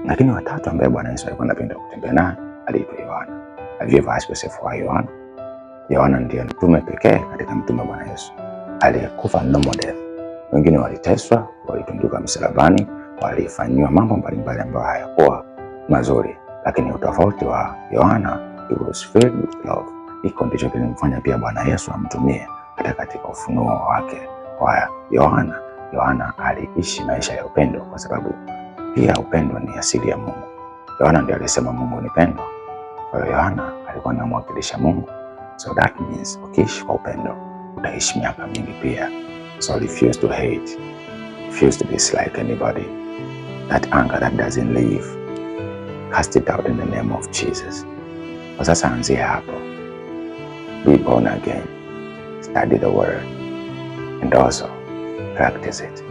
Lakini watatu ambaye Bwana Yesu alikuwa anapenda kutembea naye aliitwa Yohana. Have you ever asked yourself why Yohana? Yohana ndiye mtume pekee katika mtume wa Bwana Yesu aliyekufa normal death. Wengine waliteswa, walitunduka msalabani, walifanywa mambo mbalimbali ambayo hayakuwa mazuri, lakini utofauti wa Yohana, he was filled with love. Hiko ndicho kilimfanya pia Bwana Yesu amtumie hata katika ufunuo wake wa Yohana. Yohana aliishi maisha ya upendo kwa sababu pia upendo ni asili ya Mungu. Yohana ndiye alisema Mungu ni pendo. Kwa hiyo Yohana alikuwa anamwakilisha Mungu. So that means ukiishi kwa upendo utaishi miaka mingi pia. So refuse to hate, refuse to dislike anybody. That anger that doesn't leave, cast it out in the name of Jesus. Kwa sasa anzia hapo. Be born again. Study the word and also practice it.